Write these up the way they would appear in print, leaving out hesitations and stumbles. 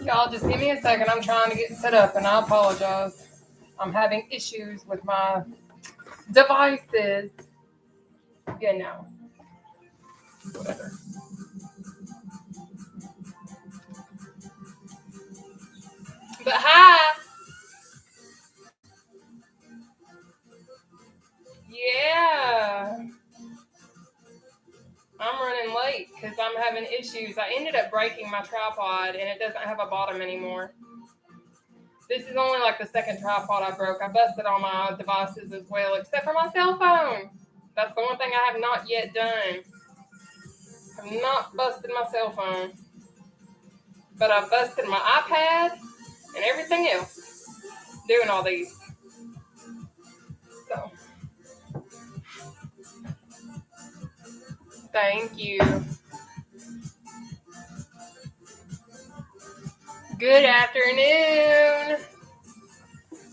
Y'all just give me a second. I'm trying to get set up, and I apologize. I'm having issues with my devices. You know. Whatever. But hi. Yeah. I'm running late because I'm having issues. I ended up breaking my tripod, and it doesn't have a bottom anymore. This is only like the second tripod I broke. I busted all my devices as well, except for my cell phone. That's the one thing I have not yet done. I've not busted my cell phone. But I've busted my iPad and everything else doing all these. So, thank you. Good afternoon.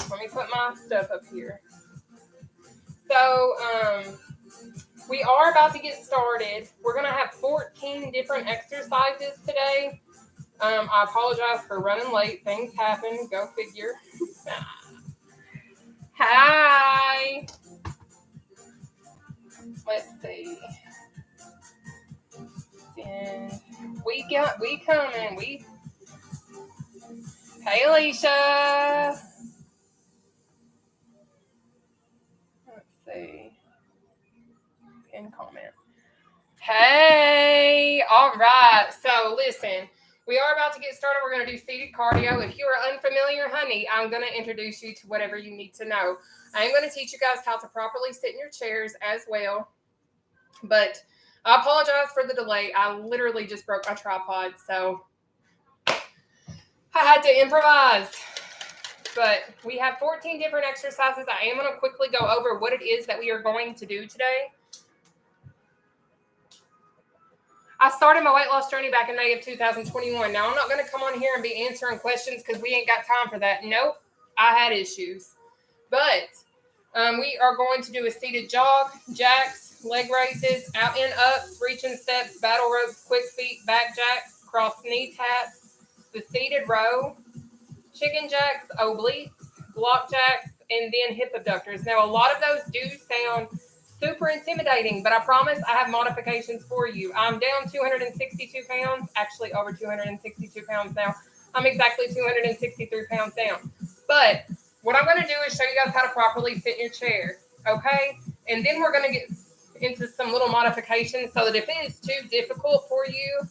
Let me put my stuff up here. So, we are about to get started. We're going to have 14 different exercises today. I apologize for running late. Things happen. Go figure. Hi. Let's see. And we coming. Hey, Alicia. Let's see. Pin comment. Hey. All right. So listen. We are about to get started. We're going to do seated cardio. If you are unfamiliar, honey, I'm going to introduce you to whatever you need to know. I'm going to teach you guys how to properly sit in your chairs as well. But I apologize for the delay. I literally just broke my tripod, so I had to improvise. But we have 14 different exercises. I am going to quickly go over what it is that we are going to do today. I started my weight loss journey back in May of 2021. Now, I'm not going to come on here and be answering questions because we ain't got time for that. Nope, I had issues. But we are going to do a seated jog, jacks, leg raises, out and ups, reaching steps, battle ropes, quick feet, back jacks, cross knee taps, the seated row, chicken jacks, obliques, block jacks, and then hip abductors. Now, a lot of those do sound super intimidating, but I promise I have modifications for you. I'm down 262 pounds, actually over 262 pounds now. I'm exactly 263 pounds down. But what I'm going to do is show you guys how to properly sit in your chair, okay? And then we're going to get into some little modifications so that if it is too difficult for you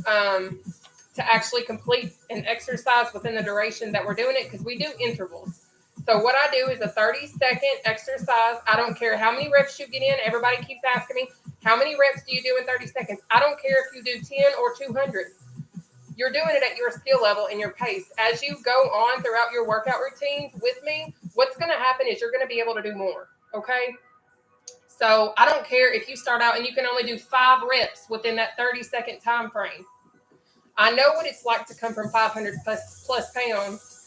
to actually complete an exercise within the duration that we're doing it, because we do intervals. So what I do is a 30-second exercise. I don't care how many reps you get in. Everybody keeps asking me, how many reps do you do in 30 seconds? I don't care if you do 10 or 200. You're doing it at your skill level and your pace. As you go on throughout your workout routines with me, what's going to happen is you're going to be able to do more, okay? So I don't care if you start out and you can only do 5 reps within that 30-second time frame. I know what it's like to come from 500 plus pounds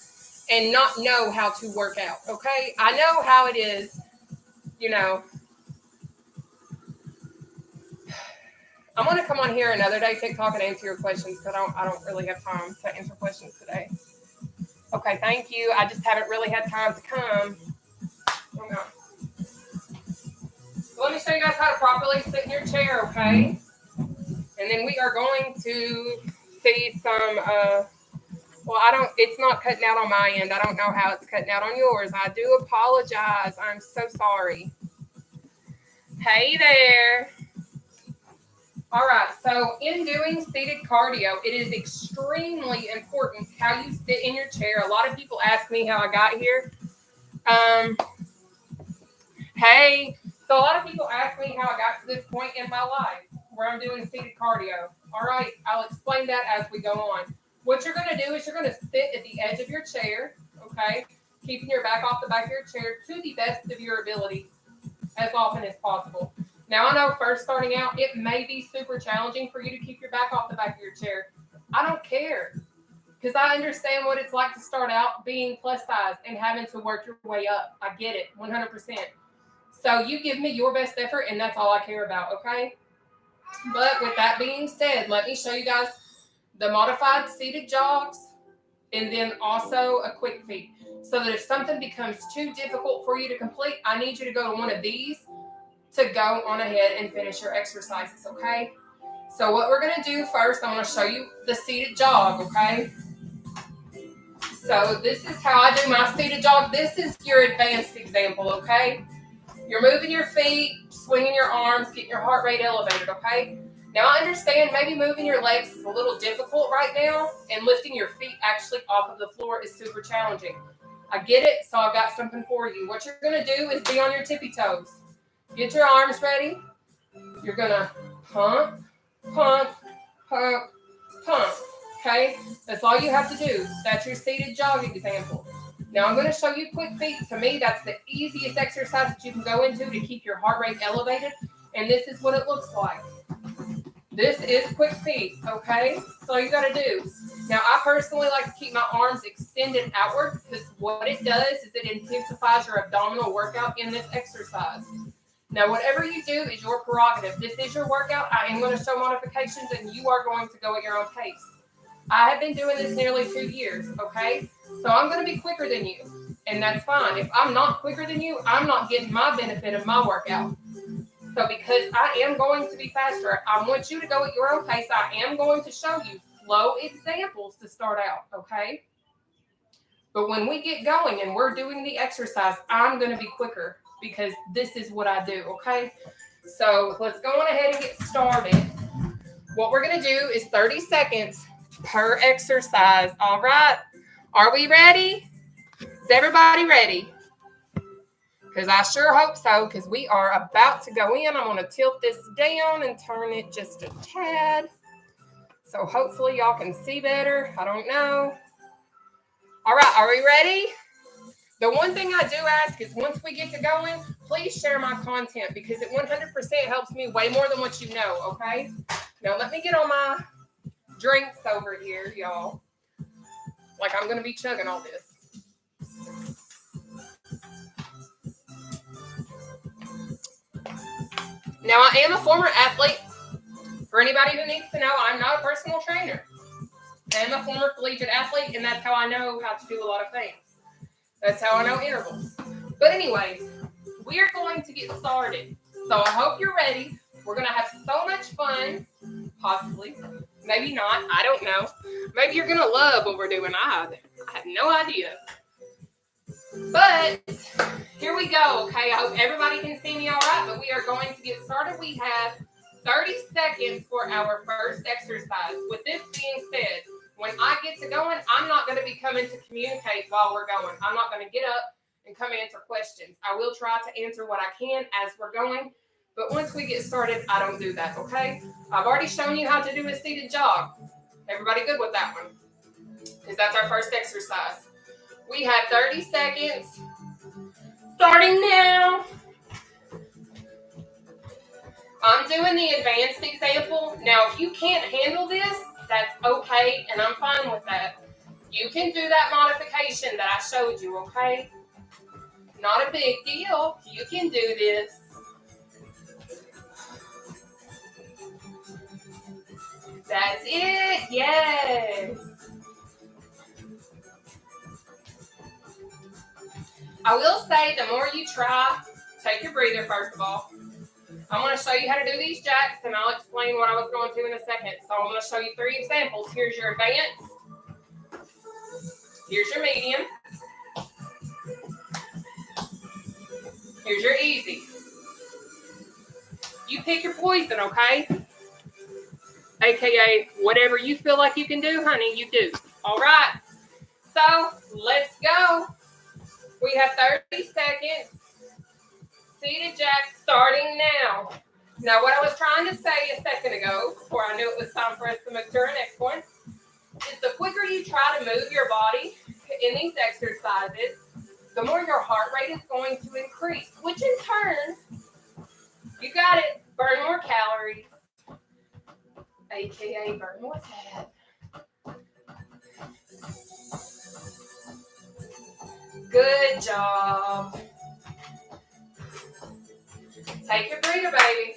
and not know how to work out, okay? I know how it is, you know. I'm going to come on here another day, TikTok, and answer your questions because I don't really have time to answer questions today. Okay, thank you. I just haven't really had time to come. Okay. So let me show you guys how to properly sit in your chair, okay? And then we are going to see some, it's not cutting out on my end. I don't know how it's cutting out on yours. I do apologize. I'm so sorry. Hey there. All right, so in doing seated cardio, it is extremely important how you sit in your chair. A lot of people ask me how I got here. So a lot of people ask me how I got to this point in my life where I'm doing seated cardio. All right, I'll explain that as we go on. What you're going to do is you're going to sit at the edge of your chair, okay, keeping your back off the back of your chair to the best of your ability as often as possible. Now, I know first starting out, it may be super challenging for you to keep your back off the back of your chair. I don't care because I understand what it's like to start out being plus size and having to work your way up. I get it 100%. So you give me your best effort, and that's all I care about, okay? But with that being said, let me show you guys the modified seated jogs, and then also a quick feet. So that if something becomes too difficult for you to complete, I need you to go to one of these to go on ahead and finish your exercises, okay? So what we're gonna do first, I'm gonna show you the seated jog, okay? So this is how I do my seated jog. This is your advanced example, okay? You're moving your feet, swinging your arms, getting your heart rate elevated, okay? Now I understand maybe moving your legs is a little difficult right now, and lifting your feet actually off of the floor is super challenging. I get it, so I've got something for you. What you're gonna do is be on your tippy toes. Get your arms ready. You're gonna pump, pump, pump, pump, okay? That's all you have to do. That's your seated jog example. Now I'm going to show you quick feet. To me, that's the easiest exercise that you can go into to keep your heart rate elevated, and this is what it looks like. This is quick feet, okay? That's all you got to do. Now, I personally like to keep my arms extended outward because what it does is it intensifies your abdominal workout in this exercise. Now, whatever you do is your prerogative. This is your workout. I am going to show modifications, and you are going to go at your own pace. I have been doing this nearly 2 years, okay? So I'm going to be quicker than you, and that's fine. If I'm not quicker than you, I'm not getting my benefit of my workout. So because I am going to be faster, I want you to go at your own pace. I am going to show you slow examples to start out, okay? But when we get going and we're doing the exercise, I'm going to be quicker because this is what I do, okay? So let's go on ahead and get started. What we're going to do is 30 seconds per exercise. All right. Are we ready? Is everybody ready? Because I sure hope so, because we are about to go in. I'm going to tilt this down and turn it just a tad. So hopefully y'all can see better. I don't know. All right. Are we ready? The one thing I do ask is once we get to going, please share my content because it 100% helps me way more than what you know, okay? Now let me get on my drinks over here, y'all. Like I'm going to be chugging all this. Now, I am a former athlete. For anybody who needs to know, I'm not a personal trainer. I am a former collegiate athlete, and that's how I know how to do a lot of things. That's how I know intervals. But anyways, we are going to get started. So I hope you're ready. We're going to have so much fun, possibly. Maybe not. I don't know. Maybe you're going to love what we're doing. I have no idea. But here we go, okay? I hope everybody can see me all right, but we are going to get started. We have 30 seconds for our first exercise. With this being said, when I get to going, I'm not going to be coming to communicate while we're going. I'm not going to get up and come answer questions. I will try to answer what I can as we're going, but once we get started, I don't do that, okay? I've already shown you how to do a seated jog. Everybody good with that one? Because that's our first exercise. We have 30 seconds, starting now. I'm doing the advanced example. Now, if you can't handle this, that's okay, and I'm fine with that. You can do that modification that I showed you, okay? Not a big deal. You can do this. That's it. Yes. I will say the more you try, take your breather first of all. I'm going to show you how to do these jacks, and I'll explain what I was going to in a second. So I'm going to show you 3 examples. Here's your advanced. Here's your medium. Here's your easy. You pick your poison, okay? AKA whatever you feel like you can do, honey, you do. All right. So let's go. We have 30 seconds. Seated jacks starting now. Now, what I was trying to say a second ago, before I knew it was time for us to move to our next one, is the quicker you try to move your body in these exercises, the more your heart rate is going to increase, which in turn, you got it, burn more calories, aka burn more fat. Good job. Take your breather, baby.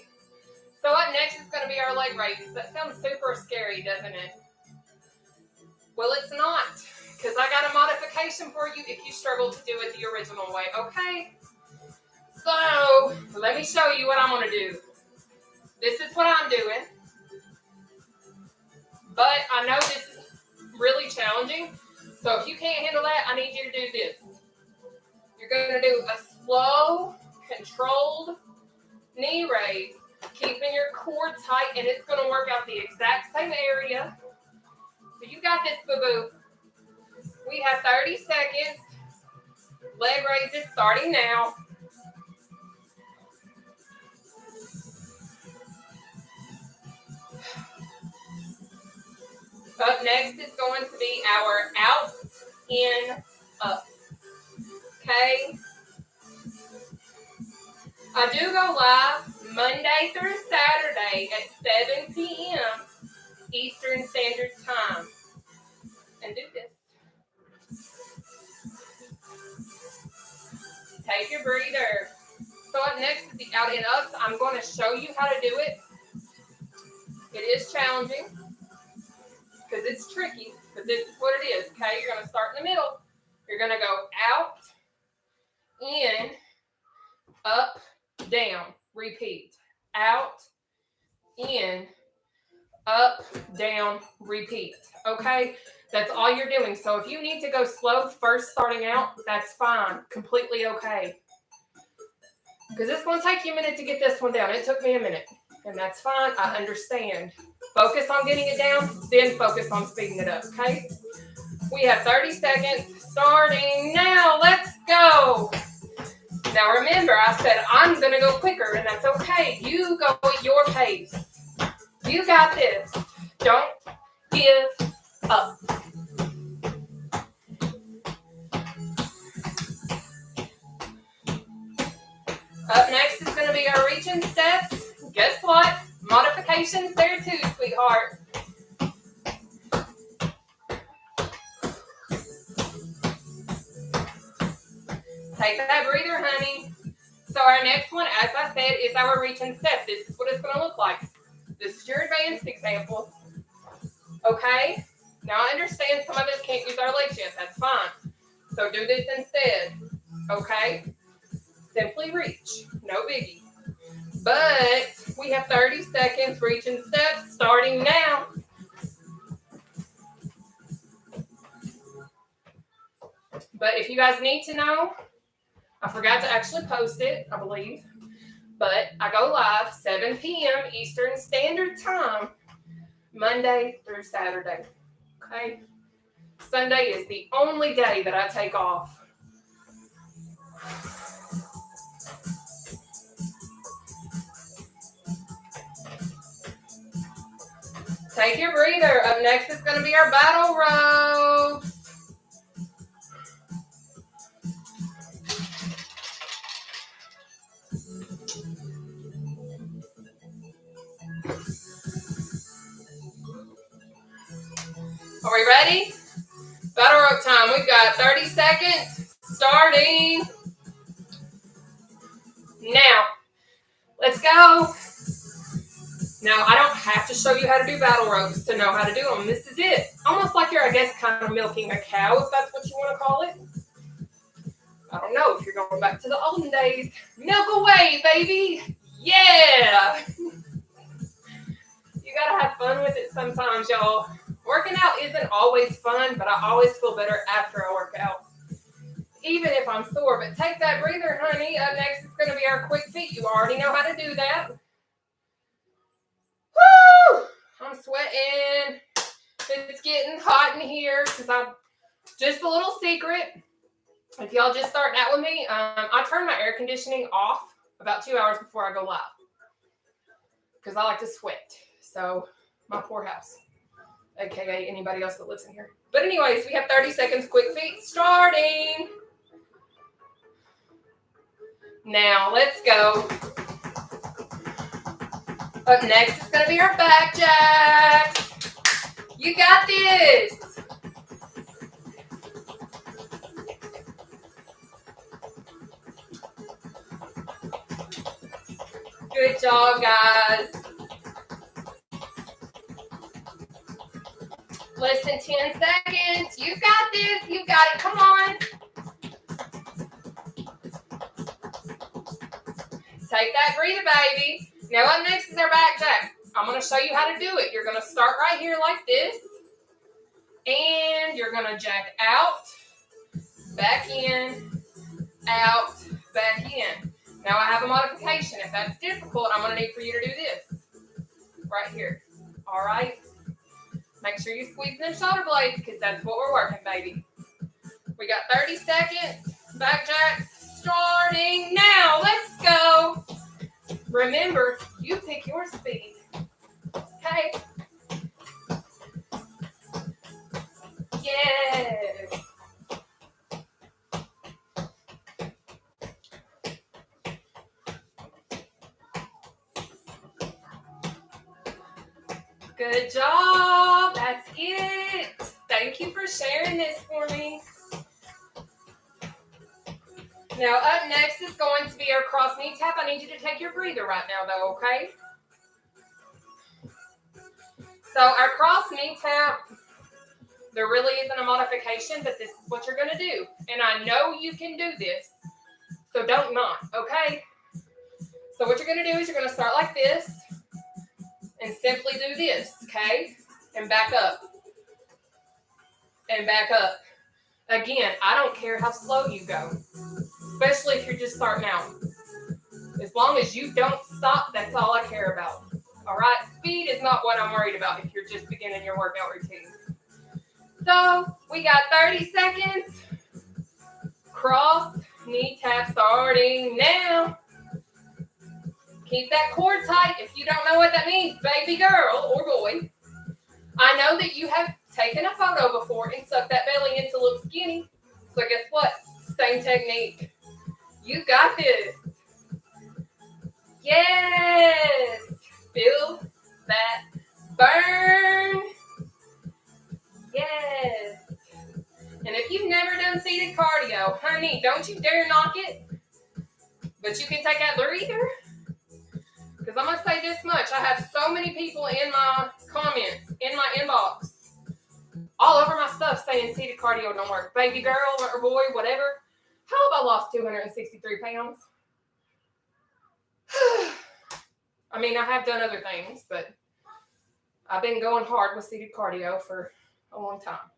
So up next is going to be our leg raises. That sounds super scary, doesn't it? Well, it's not, because modification for you if you struggle to do it the original way, okay? So, let me show you what I'm going to do. This is what I'm doing. But I know this is really challenging. So if you can't handle that, I need you to do this. You're going to do a slow, controlled knee raise, keeping your core tight, and it's going to work out the exact same area. So you got this, boo-boo. We have 30 seconds. Leg raises starting now. Up next is going to be our out, in, up. Okay? I do go live Monday through Saturday at 7 p.m. Eastern Standard Time. And do this. Take your breather. So up next is the out and up. So I'm going to show you how to do it. It is challenging because it's tricky, but this is what it is, okay? You're going to start in the middle. You're going to go out, in, up, down. Repeat. Out, in, up, down, repeat. Okay? That's all you're doing. So if you need to go slow first starting out, that's fine. Completely okay. Because it's going to take you a minute to get this one down. It took me a minute. And that's fine. I understand. Focus on getting it down, then focus on speeding it up, okay? We have 30 seconds starting now. Let's go. Now remember, I said I'm going to go quicker, and that's okay. You go at your pace. You got this. Don't give up. Up next is going to be our reaching steps. Guess what? Modifications there too, sweetheart. Take that breather, honey. So our next one, as I said, is our reaching step. This is what it's going to look like. This is your advanced example. Okay? Now I understand some of us can't use our legs yet. That's fine. So do this instead. Okay? Simply reach. No biggie. But we have 30 seconds reaching steps starting now. But if you guys need to know, I forgot to actually post it, I believe. But I go live 7 p.m. Eastern Standard Time, Monday through Saturday. Okay? Sunday is the only day that I take off. Take your breather. Up next is going to be our battle ropes. Are we ready? Battle rope time. We've got 30 seconds starting now. Let's go. Now, I don't have to show you how to do battle ropes to know how to do them. This is it. Almost like you're, I guess, kind of milking a cow, if that's what you want to call it. I don't know if you're going back to the olden days. Milk away, baby. Yeah. You got to have fun with it sometimes, y'all. Working out isn't always fun, but I always feel better after I work out. Even if I'm sore. But take that breather, honey. Up next is going to be our quick feet. You already know how to do that. Woo! I'm sweating. It's getting hot in here because just a little secret. If y'all just starting out with me, I turn my air conditioning off about 2 hours before I go live because I like to sweat. So my poor house, aka anybody else that lives in here. But anyways, we have 30 seconds. Quick feet starting now. Let's go. Up next is going to be our back jacks. You got this. Good job, guys. Less than 10 seconds. You got this. You got it. Come on. Take that breather, baby. Now up next is our back jack. I'm going to show you how to do it. You're going to start right here like this. And you're going to jack out, back in, out, back in. Now I have a modification. If that's difficult, I'm going to need for you to do this. Right here. All right? Make sure you squeeze them shoulder blades because that's what we're working, baby. We got 30 seconds. Back jacks starting now. Let's go. Remember, you pick your speed. Okay? Yes. Good job. That's it. Thank you for sharing this for me. Now, up next is going to be our cross knee tap. I need you to take your breather right now, though, okay? So, our cross knee tap, there really isn't a modification, but this is what you're going to do. And I know you can do this, so don't not, okay? So, what you're going to do is you're going to start like this and simply do this, okay? And back up. And back up. Again, I don't care how slow you go, especially if you're just starting out. As long as you don't stop, that's all I care about. All right? Speed is not what I'm worried about if you're just beginning your workout routine. So, we got 30 seconds. Cross knee tap starting now. Keep that core tight if you don't know what that means, baby girl or boy. I know that you have taken a photo before and sucked that belly in to look skinny. So guess what? Same technique. You got this. Yes. Feel that burn. Yes. And if you've never done seated cardio, honey, don't you dare knock it. But you can take that breather. Because I'm going to say this much. I have so many people in my comments, in my inbox, all over my stuff saying seated cardio don't work. Baby girl or boy, whatever. How have I lost 263 pounds? I mean, I have done other things, but I've been going hard with seated cardio for a long time.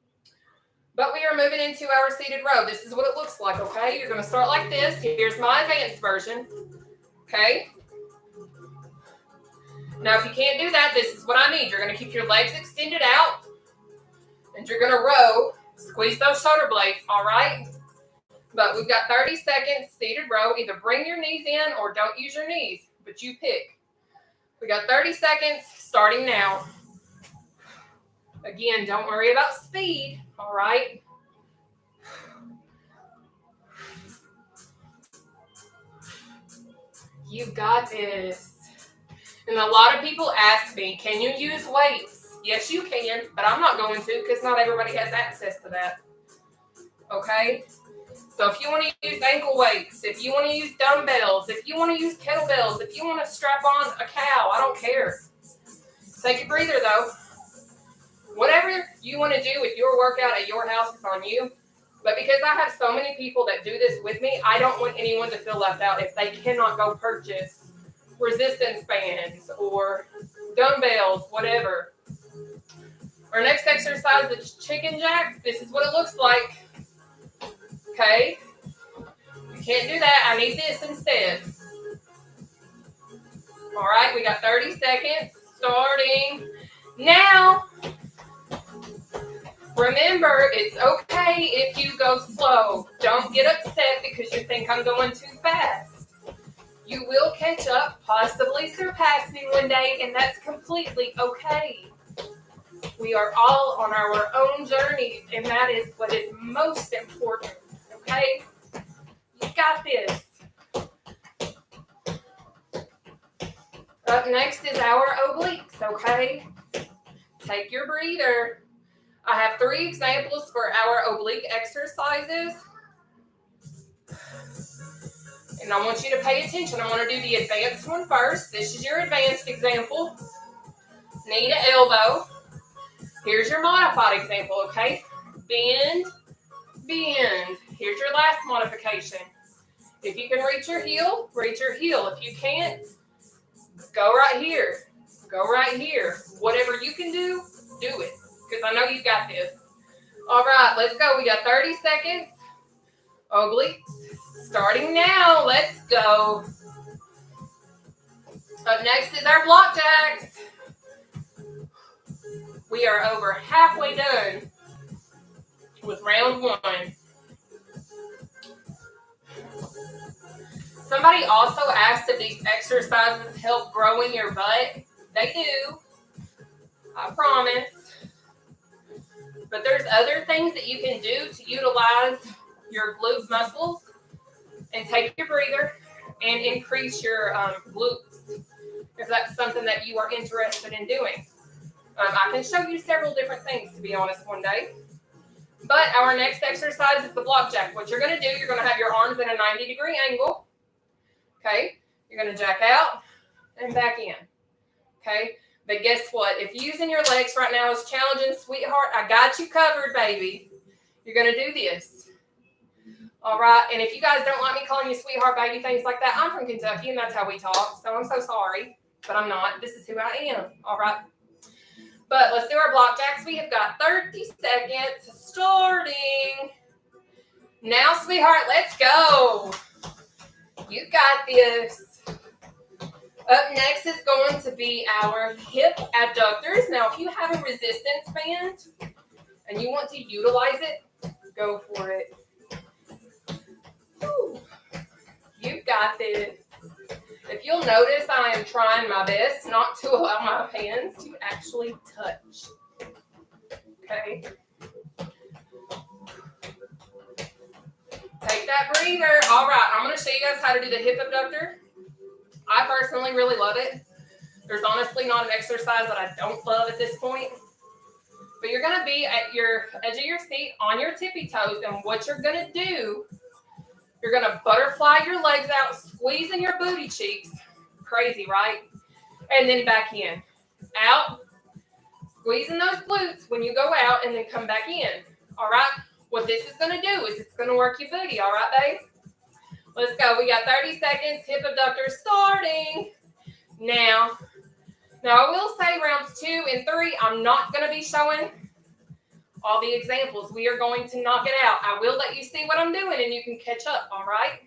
But we are moving into our seated row. This is what it looks like, okay? You're going to start like this. Here's my advanced version, okay? Now, if you can't do that, this is what I need. You're going to keep your legs extended out, and you're going to row. Squeeze those shoulder blades, all right? But we've got 30 seconds, seated row. Either bring your knees in or don't use your knees, but you pick. We got 30 seconds, starting now. Again, don't worry about speed, all right? You got this. And a lot of people ask me, can you use weights? Yes, you can, but I'm not going to because not everybody has access to that. Okay? So if you want to use ankle weights, if you want to use dumbbells, if you want to use kettlebells, if you want to strap on a cow, I don't care. Take a breather, though. Whatever you want to do with your workout at your house is on you. But because I have so many people that do this with me, I don't want anyone to feel left out if they cannot go purchase resistance bands or dumbbells, whatever. Our next exercise is chicken jacks. This is what it looks like. Okay? You can't do that. I need this instead. All right, we got 30 seconds starting now. Remember, it's okay if you go slow. Don't get upset because you think I'm going too fast. You will catch up, possibly surpass me one day, and that's completely okay. We are all on our own journeys, and that is what is most important, okay? You got this. Up next is our obliques, okay? Take your breather. I have 3 examples for our oblique exercises. And I want you to pay attention. I want to do the advanced one first. This is your advanced example. Knee to elbow. Here's your modified example, okay? Bend, bend. Here's your last modification. If you can reach your heel, reach your heel. If you can't, go right here. Go right here. Whatever you can do it. Because I know you got this. All right, let's go. We got 30 seconds. Obliques. Starting now. Let's go. Up next is our block jacks. We are over halfway done with round 1. Somebody also asked if these exercises help growing your butt. They do. I promise. But there's other things that you can do to utilize your glute muscles and take your breather and increase your glutes if that's something that you are interested in doing. I can show you several different things, to be honest, one day. But our next exercise is the block jack. What you're going to do, you're going to have your arms in a 90-degree angle. Okay? You're going to jack out and back in. Okay? But guess what? If using your legs right now is challenging, sweetheart, I got you covered, baby. You're going to do this. All right? And if you guys don't like me calling you sweetheart, baby, things like that, I'm from Kentucky, and that's how we talk. So I'm so sorry, but I'm not. This is who I am. All right? But let's do our block jacks. We have got 30 seconds starting. Now, sweetheart, let's go. You got this. Up next is going to be our hip abductors. Now, if you have a resistance band and you want to utilize it, go for it. Whew. You got this. If you'll notice, I am trying my best not to allow my hands to actually touch. Okay. Take that breather. All right, I'm going to show you guys how to do the hip abductor. I personally really love it. There's honestly not an exercise that I don't love at this point. But you're going to be at your edge of your seat on your tippy toes. And what you're going to do, you're going to butterfly your legs out, squeezing your booty cheeks. Crazy, right? And then back in. Out. Squeezing those glutes when you go out and then come back in. All right? What this is going to do is it's going to work your booty. All right, babe? Let's go. We got 30 seconds. Hip abductors starting. Now I will say rounds 2 and 3, I'm not going to be showing all the examples. We are going to knock it out. I will let you see what I'm doing and you can catch up, all right?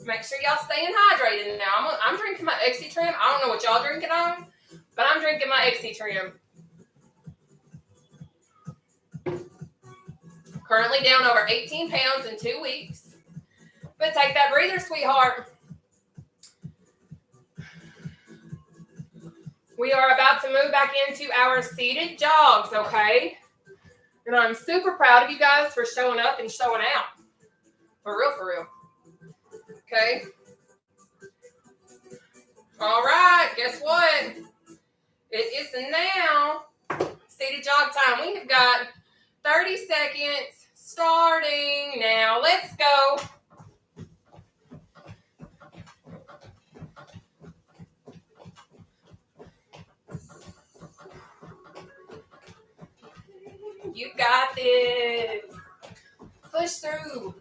Make sure y'all staying hydrated now. I'm drinking my Exi-Trim. I don't know what y'all drinking on, but I'm drinking my Exi-Trim. Currently down over 18 pounds in 2 weeks. But take that breather, sweetheart. We are about to move back into our seated jogs, okay? And I'm super proud of you guys for showing up and showing out. For real, for real. Okay? All right, guess what? It is now seated jog time. We have got 30 seconds starting now. Let's go. You got this. Push through.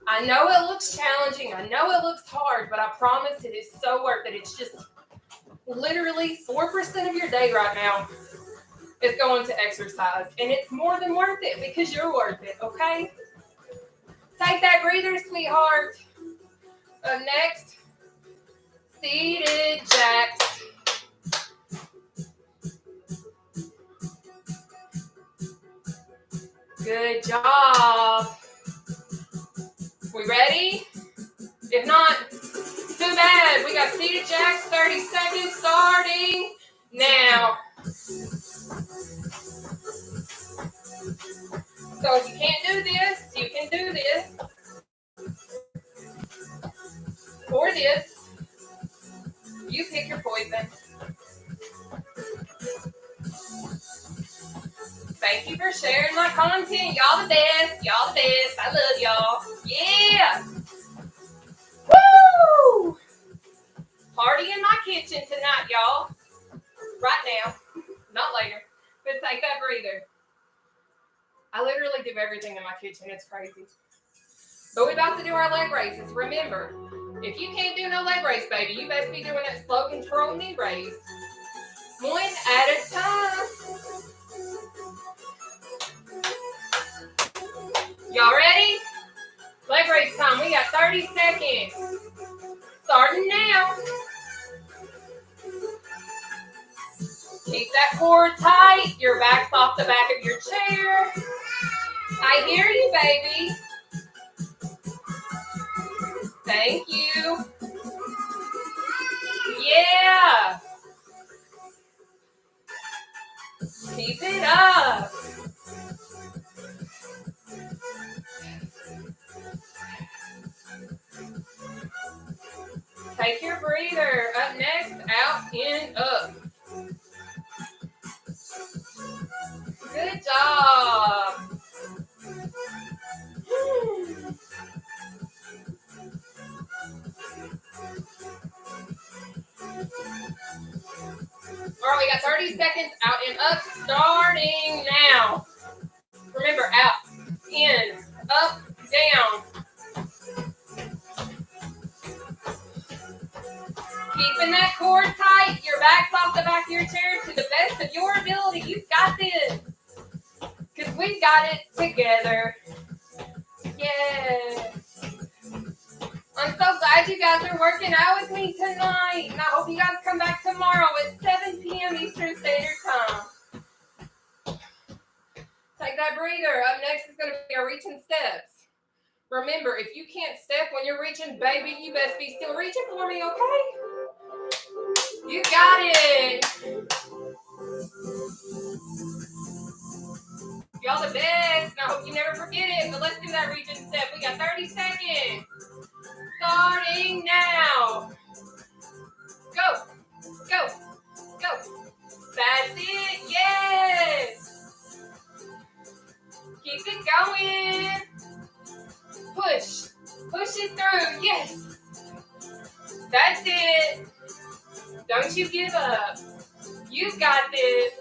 I know it looks challenging. I know it looks hard, but I promise it is so worth it. It's just literally 4% of your day right now is going to exercise. And it's more than worth it because you're worth it, okay? Take that breather, sweetheart. Up next, seated jacks. Good job. We ready? If not, too bad. We got seated jacks, 30 seconds starting now. So if you can't do this, you can do this. Or this. You pick your poison. Thank you for sharing my content. Y'all the best. Y'all the best. I love y'all. Yeah. Woo! Party in my kitchen tonight, y'all. Right now. Not later. But take that breather. I literally do everything in my kitchen. It's crazy. But we're about to do our leg raises. Remember, if you can't do no leg raise, baby, you best be doing that slow control knee raise. One at a time. Y'all ready? Leg raise time. We got 30 seconds. Starting now. Keep that core tight. Your back's off the back of your chair. I hear you, baby. Thank you. Yeah. Keep it up. Take your breather. Up next, out and up. Good job. All right, we got 30 seconds. Out and up. Starting now. Remember, out, in, up, down. Keeping that core tight. Your back's off the back of your chair to the best of your ability. You've got this. Because we've got it together. Yeah. I'm so glad you guys are working out with me tonight. And I hope you guys come back tomorrow at 7 p.m. Eastern Standard Time. Take that breather. Up next is going to be our reaching steps. Remember, if you can't step when you're reaching, baby, you best be still reaching for me, okay? You got it. Y'all the best, and I hope you never forget it. But let's do that reaching step. We got 30 seconds. Starting now. Go, go, go. That's it. Yes. Keep it going. Push. Push it through. Yes. That's it. Don't you give up. You got this.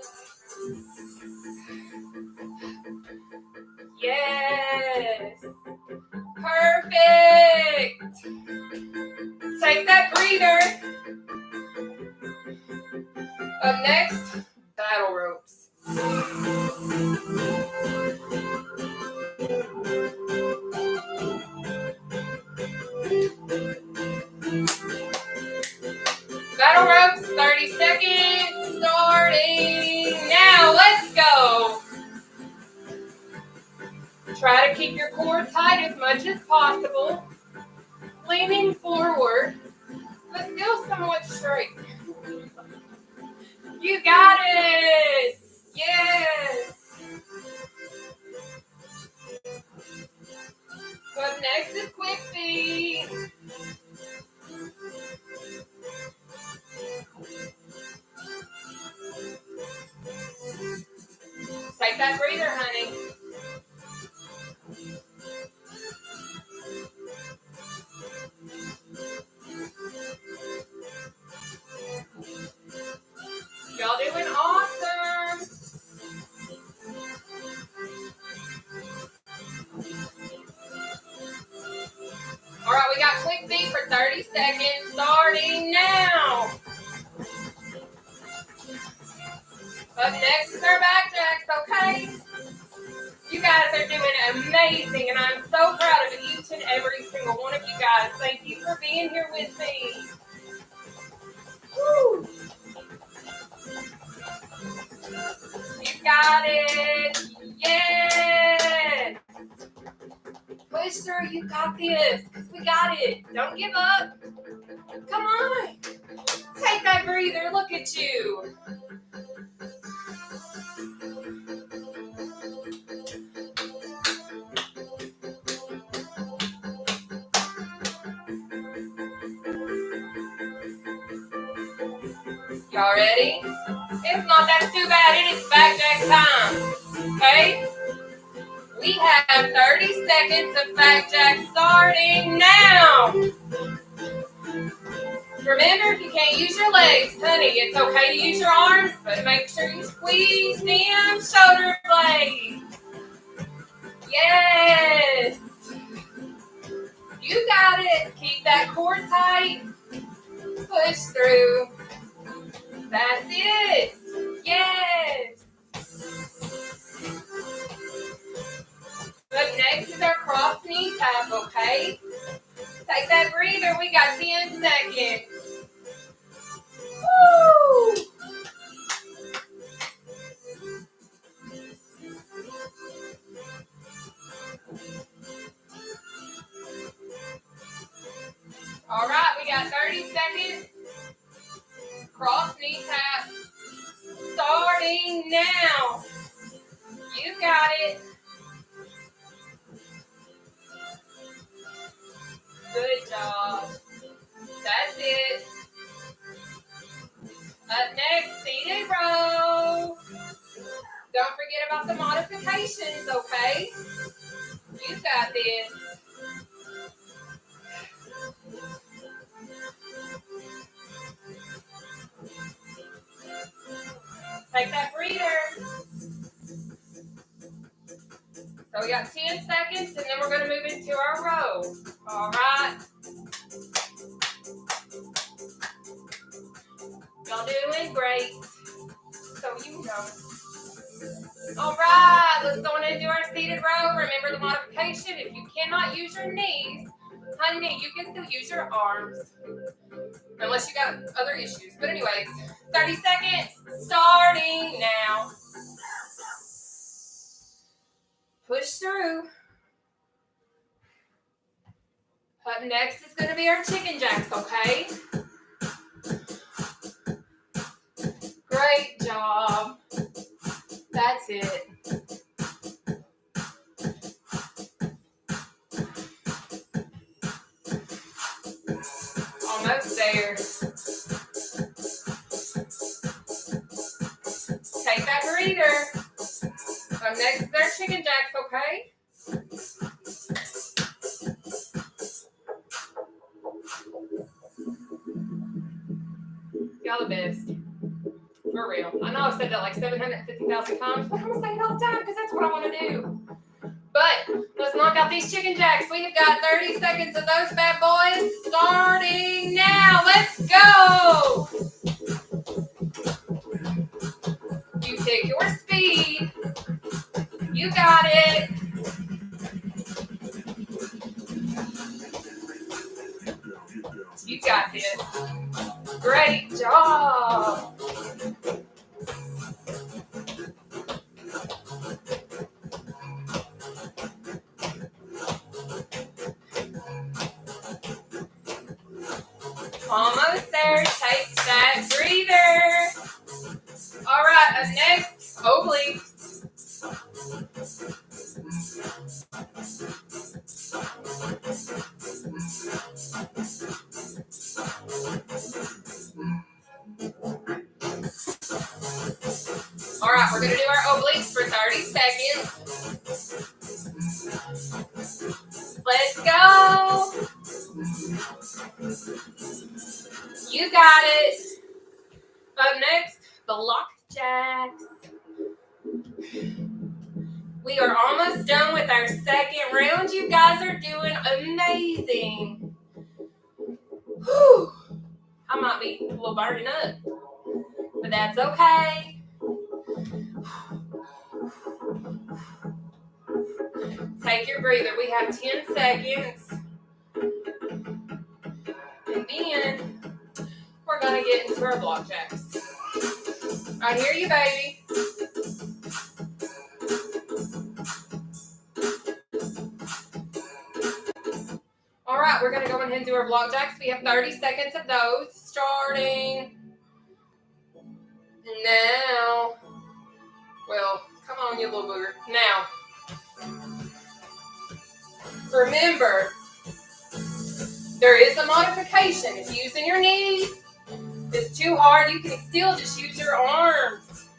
Yes. Perfect. Take that breather. Up next, battle ropes. Battle ropes, 30 seconds, starting now. Let's go. Try to keep your core tight as much as possible. Leaning forward, but still somewhat straight. You got it. Yes. Up next is quick feet. Take that breather, honey. Y'all doing awesome. All right, we got quick feet for 30 seconds, starting now. Up next is our back jacks, okay? You guys are doing amazing, and I'm so proud of each and every single one of you guys. Thank you for being here with me. Woo. You got it. Yes. Push through. You got this. We got it. Don't give up. Come on. Take that breather. Look at you. Y'all ready? If not, that's too bad. It is back jack time. Okay? We have 30 seconds of back jack starting now. Remember, if you can't use your legs, honey, it's okay to use your arms, but make sure you squeeze them shoulder blades. Yes. You got it. Keep that core tight. Push through. That's it. Yes. Up next is our cross knee tap, okay? Take that breather. We got 10 seconds. Woo! All right, we got 30 seconds. Cross knee tap. Starting now. You got it. Good job. That's it. Up next, seated row. Don't forget about the modifications, okay? You got this. Take that breather. So we got 10 seconds, and then we're going to move into our row. All right. Y'all doing great. So you know. All right, let's go on and do our seated row. Remember the modification. If you cannot use your knees, honey, you can still use your arms. Unless you got other issues. But anyways, 30 seconds, starting now. Push through. Up next is going to be our chicken jacks, okay? Great job. That's it. Almost there. Take that breather. Up next is our chicken jacks, okay? Y'all the best. For real. I know I've said that like 750,000 times, but I'm going to say it all the time because that's what I want to do. But let's knock out these chicken jacks. We've got 30 seconds of those bad boys starting now. Let's go. You pick your speed. You got it. You got this. Great job. Almost there. Take that breather. All right, up next, obliques. All right, we're going to do our obliques for 30 seconds. Let's go. You got it. Up next, block jacks. We are almost done with our second round. You guys are doing amazing. Whew. I might be a little burning up, but that's okay. Take your breather. We have 10 seconds. And then we're going to get into our block jacks. I hear you, baby. All right, we're going to go ahead and do our block jacks. We have 30 seconds of those starting now. Well, come on, you little booger. Now, remember, there is a modification. If using your knees is too hard, you can still just use your arms.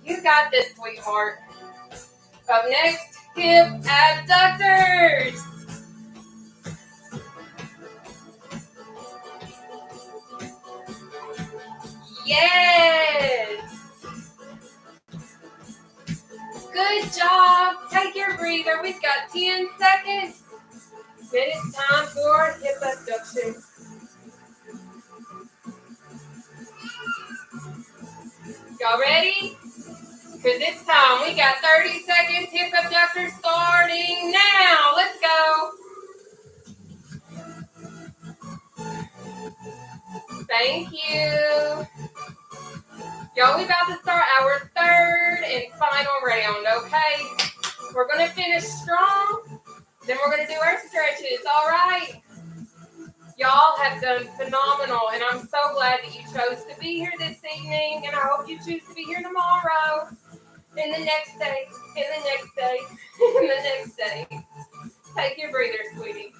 You got this, sweetheart. Up next, hip abductors. Yes. Good job. Take your breather. We've got 10 seconds. Then it's time for hip abduction. Y'all ready? Because it's time. We got 30 seconds. Hip abductor starting now. Let's go. Thank you. Y'all, we about to start our third and final round, okay? We're going to finish strong. Then we're going to do our stretches, all right? Y'all have done phenomenal, and I'm so glad that you chose to be here this evening, and I hope you choose to be here tomorrow, and the next day, and the next day, and the next day. Take your breather, sweetie.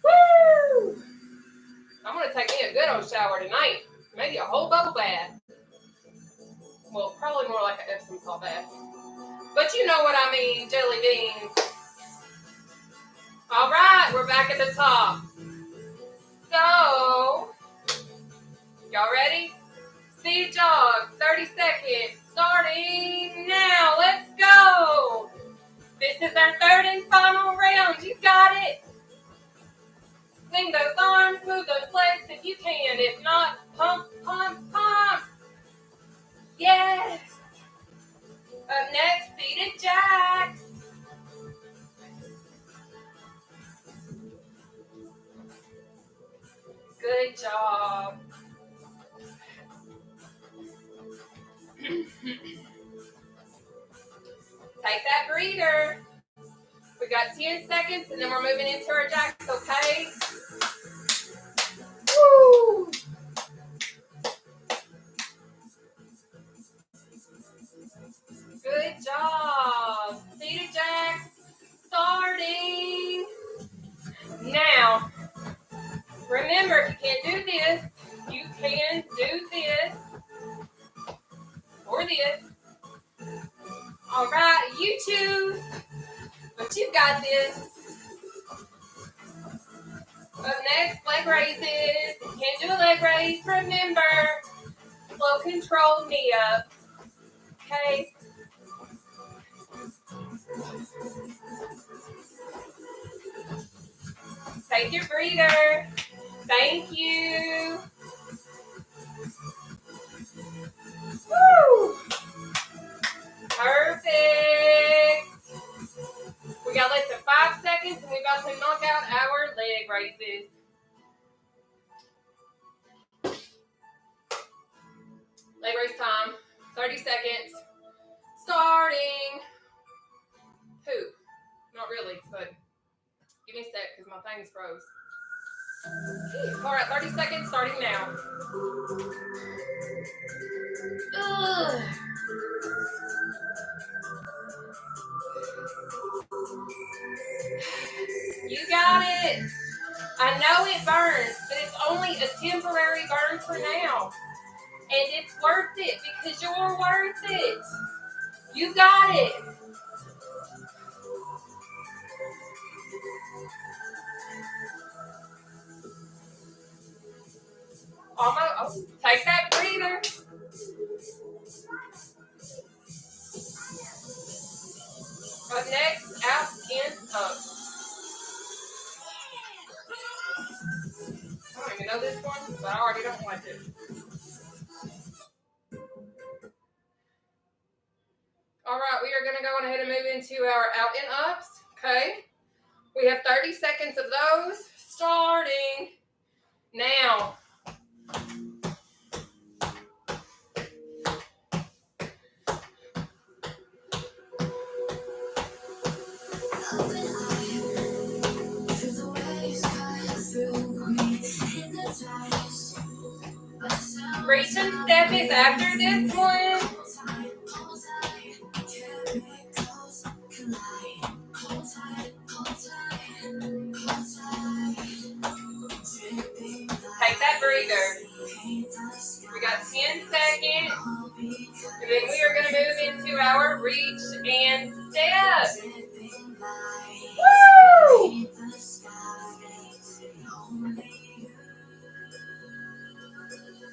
Woo! I'm going to take me a good old shower tonight. Maybe a whole bubble bath. Well, probably more like an Epsom salt bath. But you know what I mean, jelly beans. All right, we're back at the top. So, y'all ready? Seated jog, 30 seconds, starting now. Let's go. This is our third and final round. You got it. Swing those arms, move those legs if you can. If not, pump, pump, pump. Yes. Up next, seated jacks. Good job. Take that breather. We got 10 seconds and then we're moving into our jacks, okay? Woo! Good job. Seated jacks starting now. Remember, if you can't do this, you can do this or this. All right, you choose, but you got this. Up next, leg raises. If you can't do a leg raise, remember, slow control knee up. Okay. Take your breather. Thank you. Woo! Perfect. We got less than 5 seconds and we're about to knock out our leg raises. Leg raise time. 30 seconds. Starting. Poop. Not really, but give me a sec because my thing's froze. All right, 30 seconds starting now. Ugh. You got it. I know it burns, but it's only a temporary burn for now. And it's worth it because you're worth it. You got it. Almost. Oh, take that breather. Up next, out and up. I don't even know this one, but I already don't like it. All right, we are going to go ahead and move into our out and ups. Okay. We have 30 seconds of those starting now. Reach and step is after this one. Take that breather. We got 10 seconds. And then we are going to move into our reach and step. Woo!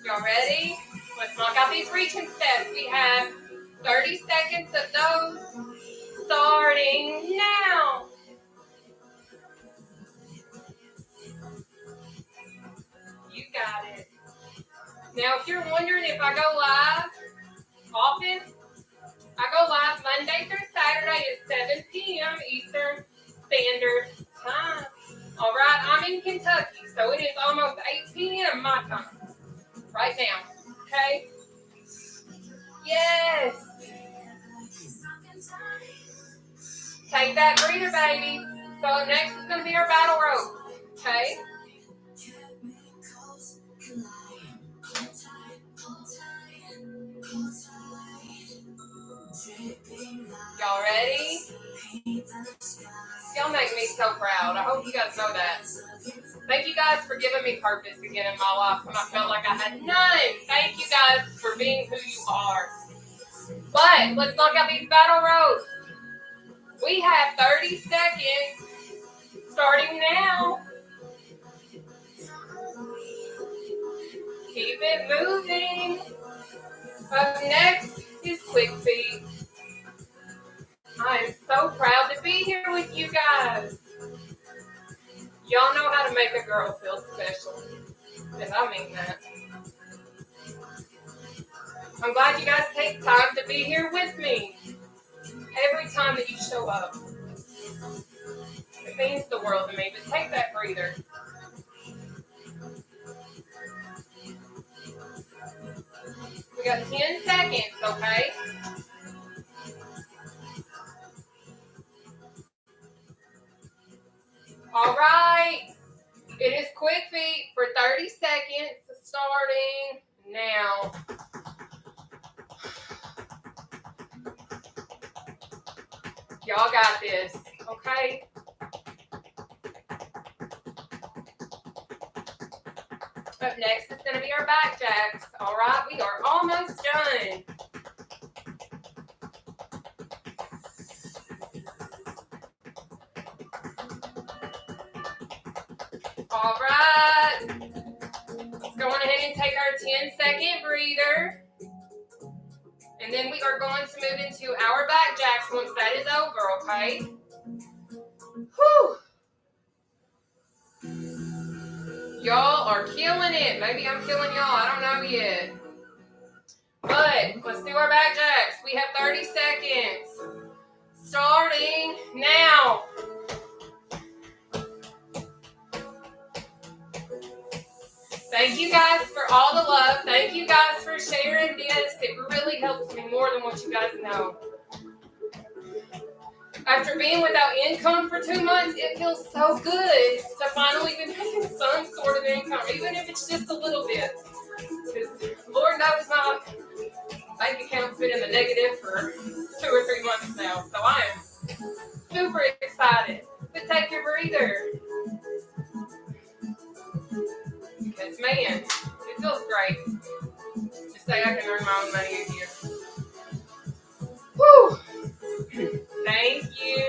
Y'all Y'all ready? Let's knock out these reaching steps. We have 30 seconds of those starting now. You got it. Now, if you're wondering if I go live often, I go live Monday through Saturday at 7 p.m. Eastern Standard Time. All right, I'm in Kentucky, so it is almost 8 p.m. my time right now. Okay? Yes. Take that breather, baby. So next is going to be our battle rope. Okay? Y'all ready? Y'all make me so proud. I hope you guys know that. Thank you guys for giving me purpose again in my life when I felt like I had none. Thank you guys for being who you are. But let's knock out these battle ropes. We have 30 seconds starting now. Keep it moving. Up next is quick feet. I am so proud to be here with you guys. Y'all know how to make a girl feel special. And I mean that. I'm glad you guys take time to be here with me. Every time that you show up. It means the world to me, but take that breather. We got 10 seconds, okay? All right. It is quick feet for 30 seconds, starting now. Y'all got this, okay? Up next is going to be our back jacks. All right, we are almost done. All right. Let's go on ahead and take our 10-second breather. And then we are going to move into our back jacks once that is over, okay? Whew. Y'all are killing it. Maybe I'm killing y'all. I don't know yet. But let's do our back jacks. We have 30 seconds. Starting now. Thank you guys for all the love. Thank you guys for sharing this. It really helps me more than what you guys know. After being without income for 2 months, it feels so good to finally be making some sort of income, even if it's just a little bit. Because Lord knows my bank account's been in the negative for 2 or 3 months now. So I am super excited. But take your breather. Because, man, it feels great to say I can earn my own money a year. Whew! Thank you.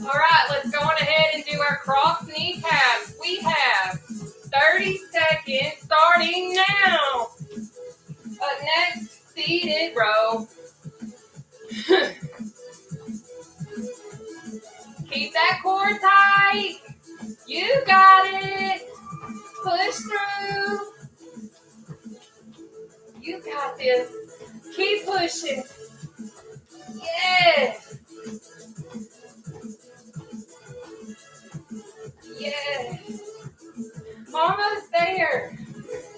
All right, let's go on ahead and do our cross knee taps. We have 30 seconds starting now. Up next, seated row. Keep that core tight. You got it. Push through. You got this. Keep pushing. Yes. Yes. Almost there.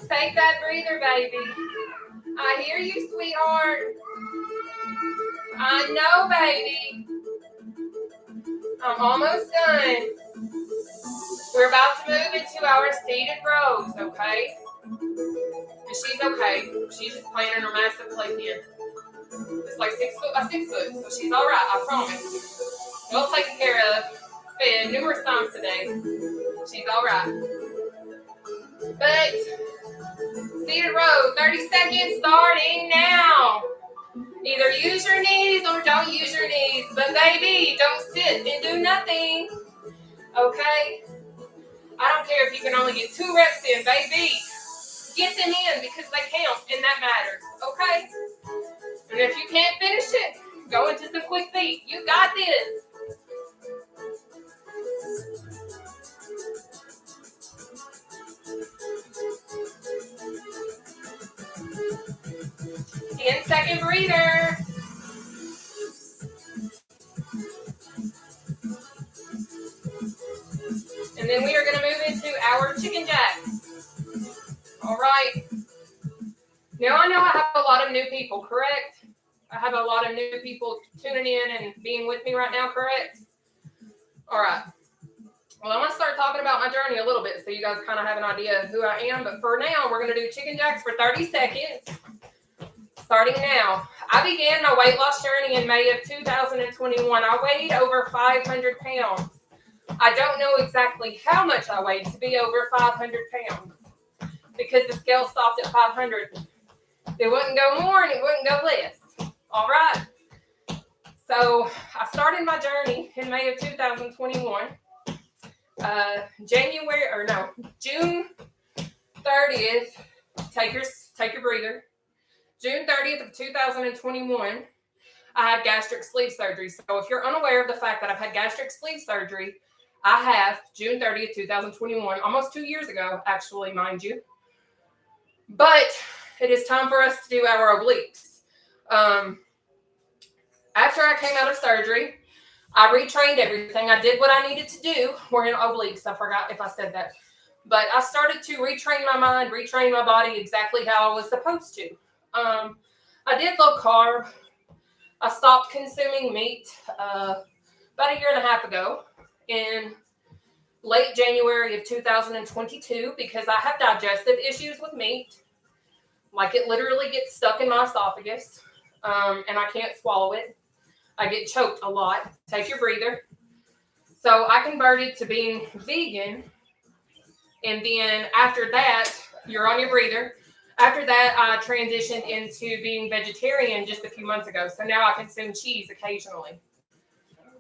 Take that breather, baby. I hear you, sweetheart. I know, baby. I'm almost done. We're about to move into our seated rows, okay? And she's okay. She's just playing in her massive playpen. It's like 6 foot by 6 foot, so she's all right, I promise. Well taken care of. Fed numerous times today. She's all right. But seated row, 30 seconds starting now. Either use your knees or don't use your knees. But baby, don't sit and do nothing. Okay? I don't care if you can only get 2 reps in, baby. Get them in because they count and that matters, okay? And if you can't finish it, go into some quick feet. You got this. Ten-second breather. And then we are going to move into our chicken jacks. All right. Now I know I have a lot of new people, correct? I have a lot of new people tuning in and being with me right now, correct? All right. Well, I'm going to start talking about my journey a little bit so you guys kind of have an idea of who I am. But for now, we're going to do chicken jacks for 30 seconds. Starting now. I began my weight loss journey in May of 2021. I weighed over 500 pounds. I don't know exactly how much I weighed to be over 500 pounds because the scale stopped at 500. It wouldn't go more and it wouldn't go less. All right. So I started my journey in May of 2021. June 30th. Take your breather. June 30th of 2021. I had gastric sleeve surgery. So if you're unaware of the fact that I've had gastric sleeve surgery, I have June 30th, 2021, almost 2 years ago, actually, mind you. But it is time for us to do our obliques. After I came out of surgery, I retrained everything. I did what I needed to do. We're in obliques. I forgot if I said that. But I started to retrain my mind, retrain my body exactly how I was supposed to. I did low carb. I stopped consuming meat about a year and a half ago in late January of 2022 because I have digestive issues with meat. Like it literally gets stuck in my esophagus and I can't swallow it. I get choked a lot. Take your breather. So I converted to being vegan. And then after that, you're on your breather. After that, I transitioned into being vegetarian just a few months ago. So now I consume cheese occasionally.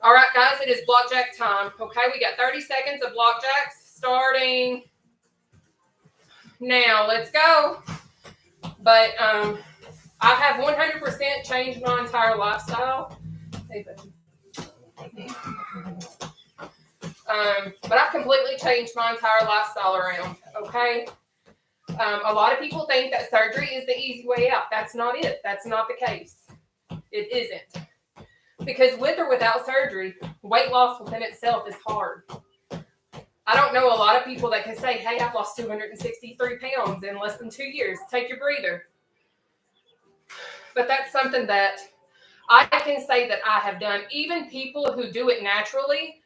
All right, guys, it is block jack time. Okay, we got 30 seconds of block jacks starting now. Let's go. But I have 100% changed my entire lifestyle. But I've completely changed my entire lifestyle around, okay? A lot of people think that surgery is the easy way out. That's not it. That's not the case. It isn't. Because with or without surgery, weight loss within itself is hard. I don't know a lot of people that can say, hey, I've lost 263 pounds in less than 2 years. Take your breather. But that's something that I can say that I have done. Even people who do it naturally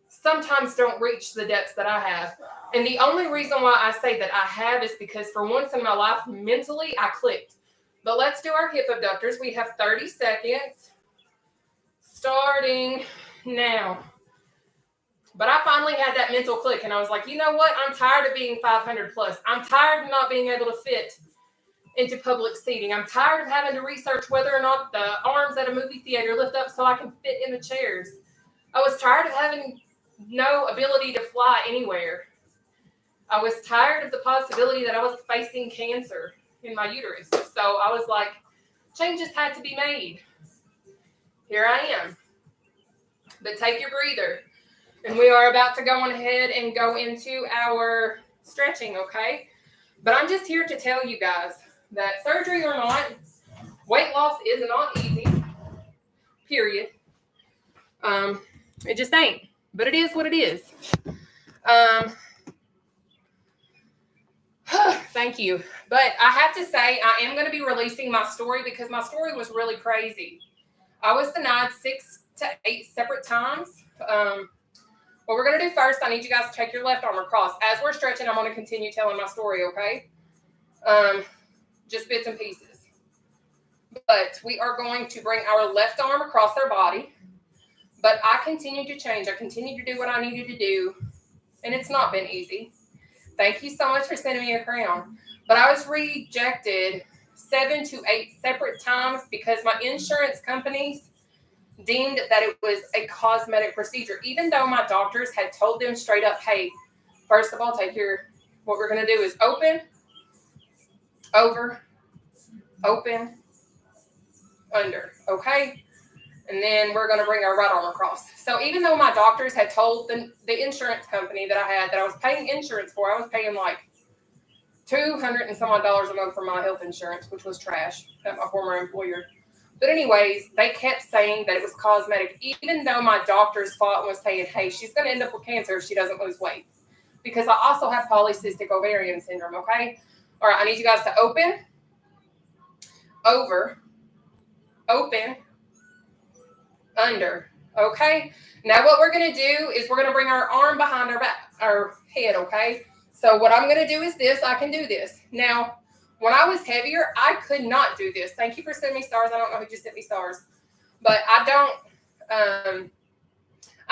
sometimes don't reach the depths that I have. And the only reason why I say that I have is because for once in my life, mentally, I clicked. But let's do our hip abductors. We have 30 seconds starting now. But I finally had that mental click and I was like, you know what? I'm tired of being 500 plus. I'm tired of not being able to fit into public seating. I'm tired of having to research whether or not the arms at a movie theater lift up so I can fit in the chairs. I was tired of having no ability to fly anywhere. I was tired of the possibility that I was facing cancer in my uterus. So I was like, changes had to be made. Here I am. But take your breather. And we are about to go on ahead and go into our stretching, okay? But I'm just here to tell you guys that surgery or not, weight loss is not easy. Period. It just ain't. But it is what it is. Thank you. But I have to say, I am going to be releasing my story because my story was really crazy. I was denied 6 to 8 separate times. What we're going to do first, I need you guys to take your left arm across. As we're stretching, I'm going to continue telling my story, okay? Just bits and pieces. But we are going to bring our left arm across our body. But I continue to change. I continue to do what I needed to do. And it's not been easy. Thank you so much for sending me a crown. But I was rejected 7 to 8 separate times because my insurance companies deemed that it was a cosmetic procedure, even though my doctors had told them straight up, hey, First of all, what we're going to do is open, over, open, under, okay? And then we're going to bring our right arm across. So even though my doctors had told the insurance company that I had that I was paying insurance for, I was paying like $200 and some odd a month for my health insurance, which was trash at my former employer. But anyways, they kept saying that it was cosmetic, even though my doctors fought and was saying, hey, she's going to end up with cancer if she doesn't lose weight. Because I also have polycystic ovarian syndrome, okay? All right, I need you guys to open, over, open, under, okay? Now what we're going to do is we're going to bring our arm behind our head, okay? So what I'm going to do is this. I can do this. Now, when I was heavier, I could not do this. Thank you for sending me stars. I don't know who just sent me stars. But I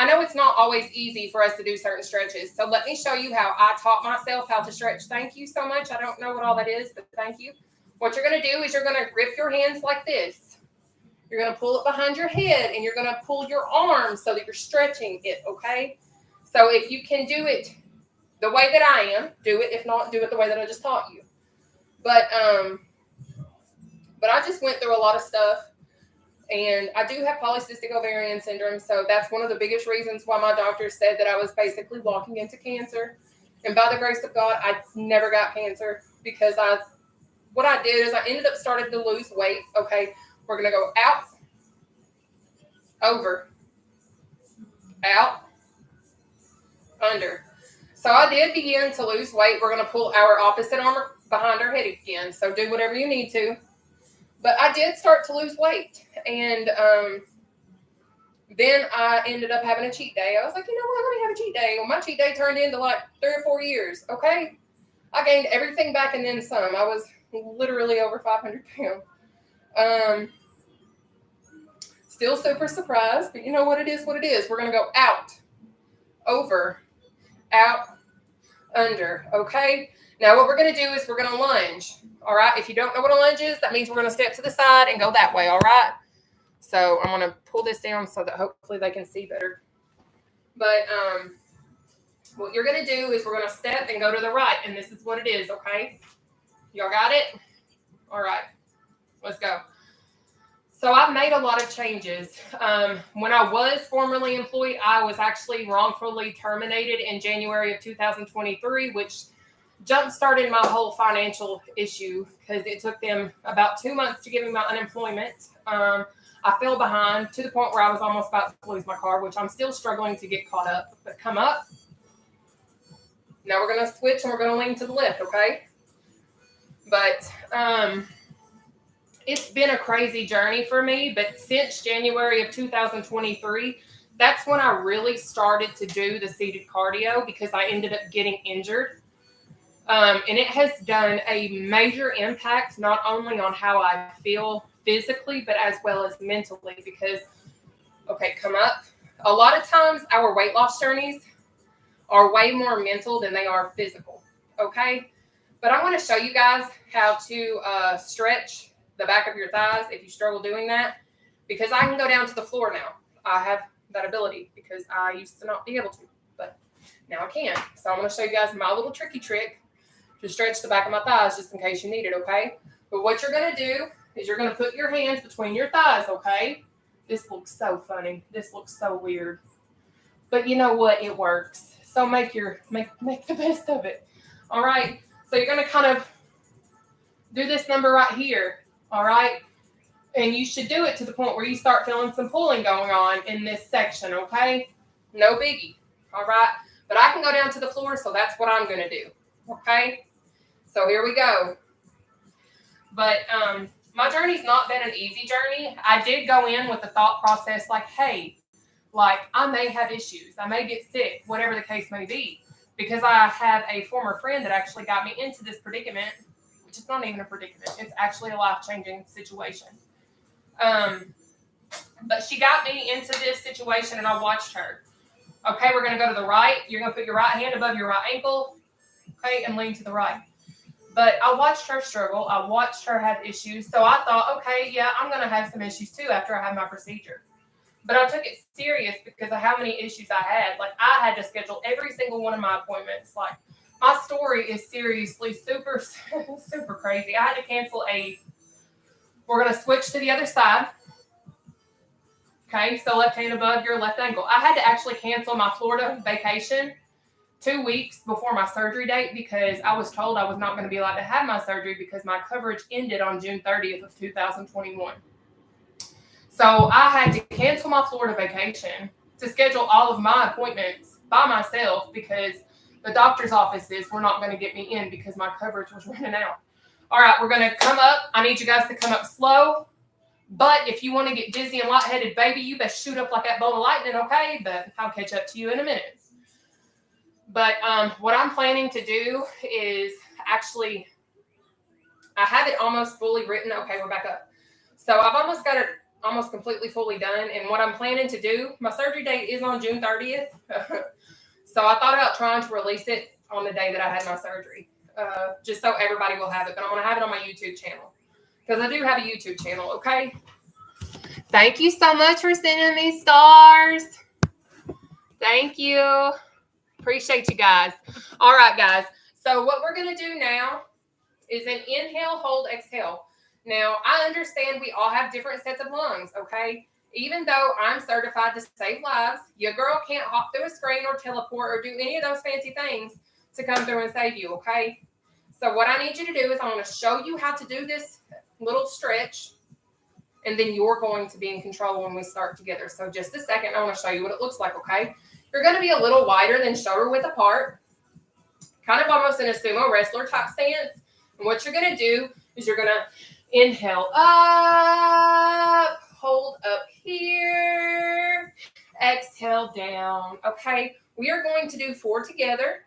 know it's not always easy for us to do certain stretches. So let me show you how I taught myself how to stretch. Thank you so much. I don't know what all that is, but thank you. What you're going to do is you're going to grip your hands like this. You're going to pull it behind your head, and you're going to pull your arms so that you're stretching it, okay? So if you can do it the way that I am, do it. If not, do it the way that I just taught you. But I just went through a lot of stuff, and I do have polycystic ovarian syndrome, so that's one of the biggest reasons why my doctor said that I was basically walking into cancer. And by the grace of God, I never got cancer because what I did is I ended up starting to lose weight. Okay, we're going to go out, over, out, under. So I did begin to lose weight. We're going to pull our opposite arm behind our head again. So do whatever you need to. But I did start to lose weight. And then I ended up having a cheat day. I was like, you know what? Let me have a cheat day. Well, my cheat day turned into like 3 or 4 years. Okay. I gained everything back and then some. I was literally over 500 pounds. Still super surprised, but you know what it is, what it is. We're going to go out, over, out, under, okay? Now what we're going to do is we're going to lunge, all right? If you don't know what a lunge is, that means we're going to step to the side and go that way, all right? So I'm going to pull this down so that hopefully they can see better. But what you're going to do is we're going to step and go to the right, and this is what it is, okay? Y'all got it? All right, let's go. So I've made a lot of changes. When I was formerly employed, I was actually wrongfully terminated in January of 2023, which jump-started my whole financial issue because it took them about 2 months to give me my unemployment. I fell behind to the point where I was almost about to lose my car, which I'm still struggling to get caught up. But come up. Now we're going to switch and we're going to lean to the left, okay? But it's been a crazy journey for me, but since January of 2023, that's when I really started to do the seated cardio because I ended up getting injured. And it has done a major impact, not only on how I feel physically, but as well as mentally because, okay, come up. A lot of times our weight loss journeys are way more mental than they are physical, okay? But I want to show you guys how to stretch the back of your thighs if you struggle doing that, because I can go down to the floor now. I have that ability because I used to not be able to, but now I can. So I'm going to show you guys my little tricky trick to stretch the back of my thighs just in case you need it, okay? But what you're going to do is you're going to put your hands between your thighs, okay? This looks so funny. This looks so weird. But you know what? It works. So make the best of it. All right? So you're going to kind of do this number right here. All right. And you should do it to the point where you start feeling some pulling going on in this section. Okay. No biggie. All right. But I can go down to the floor. So that's what I'm going to do. Okay. So here we go. But my journey's not been an easy journey. I did go in with the thought process like, hey, like I may have issues. I may get sick, whatever the case may be, because I have a former friend that actually got me into this predicament. It's not even a predicament. It's actually a life-changing situation. But she got me into this situation, and I watched her. Okay, we're going to go to the right. You're going to put your right hand above your right ankle, okay, and lean to the right. But I watched her struggle. I watched her have issues. So I thought, okay, yeah, I'm going to have some issues too after I have my procedure. But I took it serious because of how many issues I had. Like, I had to schedule every single one of my appointments. Like, my story is seriously super, super crazy. I had to cancel we're going to switch to the other side. Okay, so left hand above your left ankle. I had to actually cancel my Florida vacation 2 weeks before my surgery date because I was told I was not going to be allowed to have my surgery because my coverage ended on June 30th of 2021. So I had to cancel my Florida vacation to schedule all of my appointments by myself because the doctor's offices were not going to get me in because my coverage was running out. All right, we're going to come up. I need you guys to come up slow. But if you want to get dizzy and lightheaded, baby, you best shoot up like that bolt of lightning, okay? But I'll catch up to you in a minute. But what I'm planning to do is actually, I have it almost fully written. Okay, we're back up. So I've almost got it almost completely fully done. And what I'm planning to do, my surgery date is on June 30th. So I thought about trying to release it on the day that I had my surgery, just so everybody will have it. But I want to have it on my YouTube channel because I do have a YouTube channel, okay? Thank you so much for sending me stars. Thank you. Appreciate you guys. All right, guys. So what we're going to do now is an inhale, hold, exhale. Now, I understand we all have different sets of lungs, okay? Even though I'm certified to save lives, your girl can't hop through a screen or teleport or do any of those fancy things to come through and save you, okay? So what I need you to do is I'm going to show you how to do this little stretch, and then you're going to be in control when we start together. So just a second, I want to show you what it looks like, okay? You're going to be a little wider than shoulder width apart, kind of almost in a sumo wrestler type stance. And what you're going to do is you're going to inhale up, hold up here, exhale down, okay? We are going to do 4 together,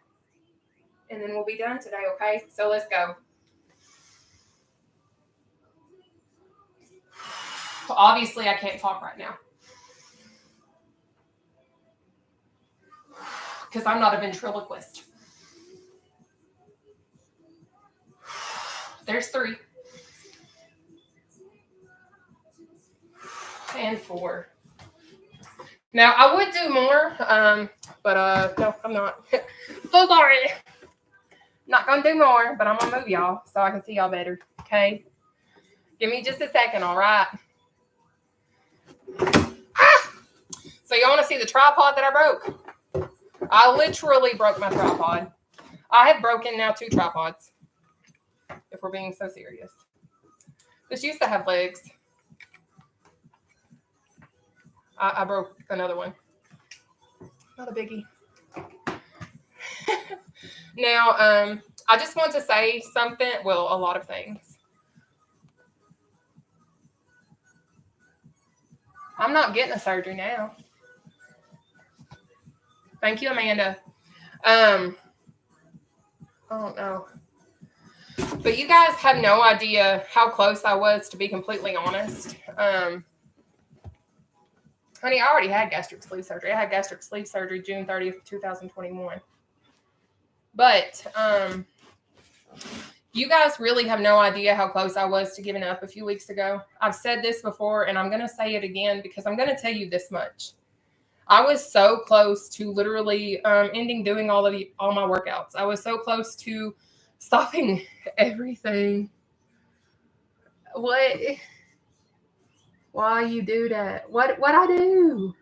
and then we'll be done today, okay? So let's go. Obviously, I can't talk right now because I'm not a ventriloquist. There's 3. And 4. Now, I would do more, but no, I'm not. So sorry. Not going to do more, but I'm going to move y'all so I can see y'all better, okay? Give me just a second, all right? So you want to see the tripod that I broke? I literally broke my tripod. I have broken now 2 tripods, if we're being so serious. This used to have legs. I broke another one. Not a biggie. Now, I just want to say something. Well, a lot of things. I'm not getting a surgery now. Thank you, Amanda. I don't know. But you guys have no idea how close I was, to be completely honest. Honey, I already had gastric sleeve surgery. I had gastric sleeve surgery June 30th, 2021. But you guys really have no idea how close I was to giving up a few weeks ago. I've said this before, and I'm going to say it again because I'm going to tell you this much. I was so close to literally ending doing all my workouts. I was so close to stopping everything. What? Why you do that? What I do?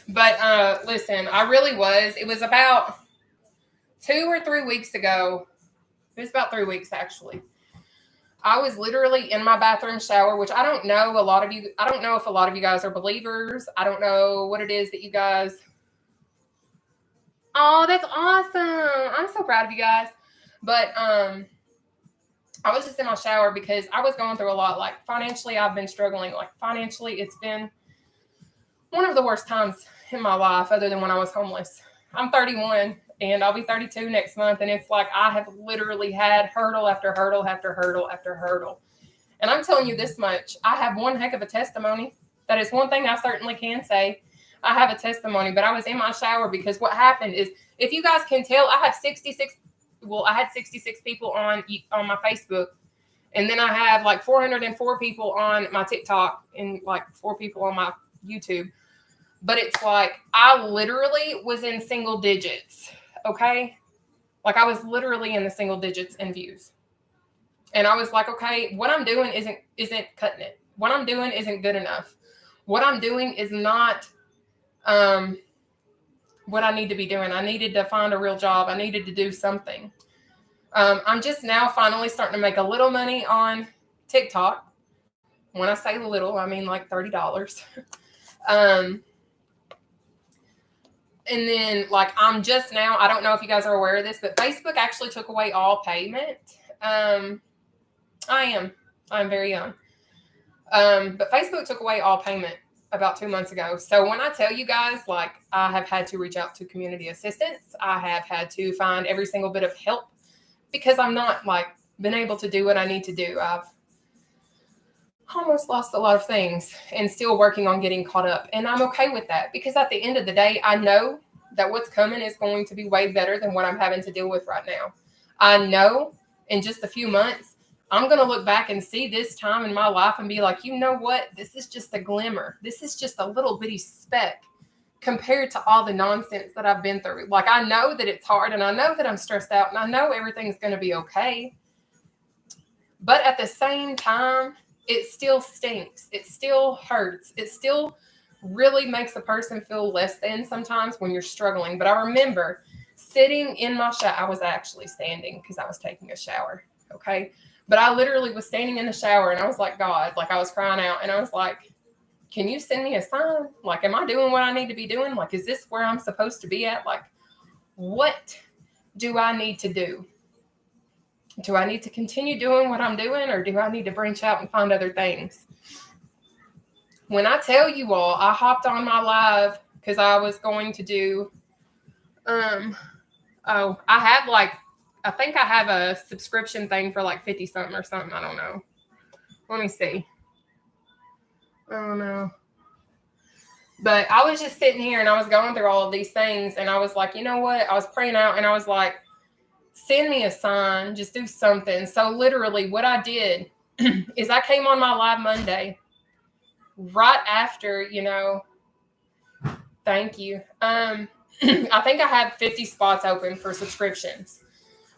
But listen, I really was. It was about 2 or 3 weeks ago. It was about 3 weeks actually. I was literally in my bathroom shower, which I don't know if a lot of you guys are believers. I don't know what it is that you guys. Oh, that's awesome. I'm so proud of you guys. But I was just in my shower because I was going through a lot. Like financially, I've been struggling. Like financially, it's been one of the worst times in my life other than when I was homeless. I'm 31 and I'll be 32 next month. And it's like I have literally had hurdle after hurdle after hurdle after hurdle. And I'm telling you this much. I have one heck of a testimony. That is one thing I certainly can say. I have a testimony, but I was in my shower because what happened is, if you guys can tell, I had 66 people on my Facebook. And then I have like 404 people on my TikTok and like 4 people on my YouTube. But it's like I literally was in single digits, okay? Like I was literally in the single digits in views. And I was like, okay, what I'm doing isn't cutting it. What I'm doing isn't good enough. What I'm doing is not what I need to be doing. I needed to find a real job. I needed to do something. I'm just now finally starting to make a little money on TikTok. When I say little, I mean like $30. And then like I'm just now, I don't know if you guys are aware of this, but Facebook actually took away all payment. I'm very young. But Facebook took away all payment about 2 months ago. So when I tell you guys, like I have had to reach out to community assistance, I have had to find every single bit of help because I'm not like been able to do what I need to do. I've almost lost a lot of things and still working on getting caught up. And I'm okay with that because at the end of the day, I know that what's coming is going to be way better than what I'm having to deal with right now. I know in just a few months, I'm going to look back and see this time in my life and be like, you know what? This is just a glimmer. This is just a little bitty speck compared to all the nonsense that I've been through. Like, I know that it's hard and I know that I'm stressed out and I know everything's going to be okay. But at the same time, it still stinks. It still hurts. It still really makes a person feel less than sometimes when you're struggling. But I remember sitting in my shower. I was actually standing because I was taking a shower. Okay. But I literally was standing in the shower and I was like, God, like I was crying out and I was like, can you send me a sign? Like, am I doing what I need to be doing? Like, is this where I'm supposed to be at? Like, what do I need to do? Do I need to continue doing what I'm doing or do I need to branch out and find other things? When I tell you all, I hopped on my live because I was going to do, I think I have a subscription thing for like 50 something or something. I don't know. Let me see. I don't know. But I was just sitting here and I was going through all of these things and I was like, you know what? I was praying out and I was like, send me a sign, just do something. So literally what I did is I came on my live Monday right after, thank you. I think I had 50 spots open for subscriptions.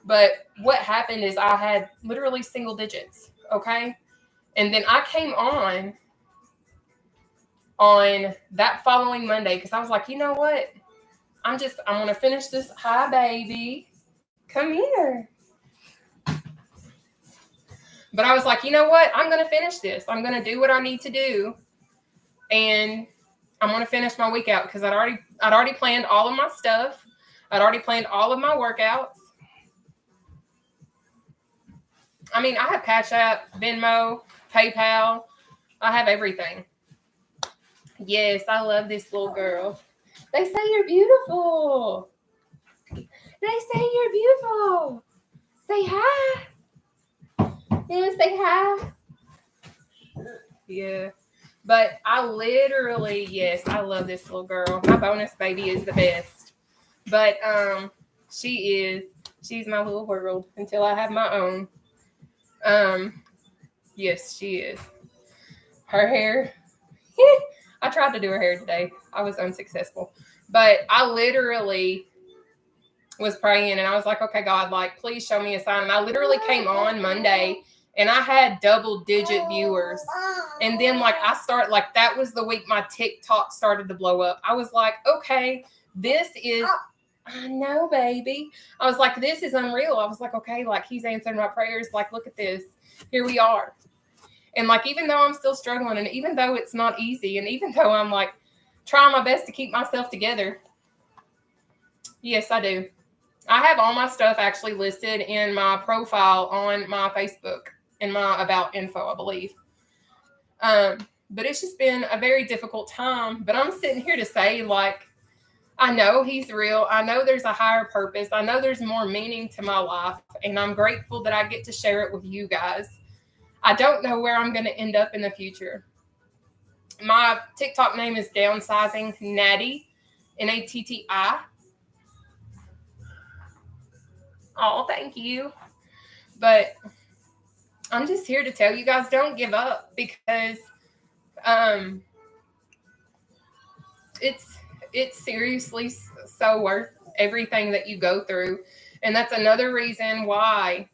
But what happened is I had literally single digits, okay? And then I came on that following Monday because I was like, you know what? I'm going to finish this. Hi, baby. Come here. But I was like, you know what? I'm going to finish this. I'm going to do what I need to do. And I'm going to finish my week out because I'd already planned all of my stuff. I'd already planned all of my workouts. I mean, I have Cash App, Venmo, PayPal. I have everything. Yes, I love this little girl. They say you're beautiful. They say you're beautiful. Say hi. Yeah, say hi. Yeah. But I literally, yes, I love this little girl. My bonus baby is the best. But she's my little world until I have my own. Yes, she is. Her hair. I tried to do her hair today. I was unsuccessful. But I literally was praying and I was like, okay, God, like, please show me a sign. And I literally came on Monday and I had double-digit viewers. And then, like, that was the week my TikTok started to blow up. I was like, okay, I know, baby. I was like, this is unreal. I was like, okay, like, he's answering my prayers. Like, look at this. Here we are. And, like, even though I'm still struggling and even though it's not easy and even though I'm, like, trying my best to keep myself together, yes, I do. I have all my stuff actually listed in my profile on my Facebook in my about info, I believe. But it's just been a very difficult time. But I'm sitting here to say, like, I know he's real. I know there's a higher purpose. I know there's more meaning to my life. And I'm grateful that I get to share it with you guys. I don't know where I'm going to end up in the future. My TikTok name is Downsizing Natty, Natti. Oh, thank you. But I'm just here to tell you guys, don't give up, because it's seriously so worth everything that you go through. And that's another reason why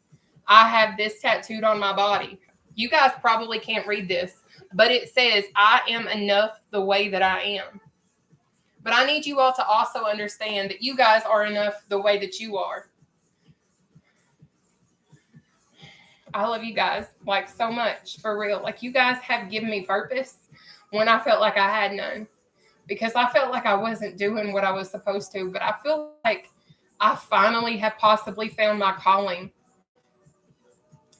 I have this tattooed on my body. You guys probably can't read this, but it says, I am enough the way that I am. But I need you all to also understand that you guys are enough the way that you are. I love you guys, like, so much, for real. Like, you guys have given me purpose when I felt like I had none, because I felt like I wasn't doing what I was supposed to. But I feel like I finally have possibly found my calling.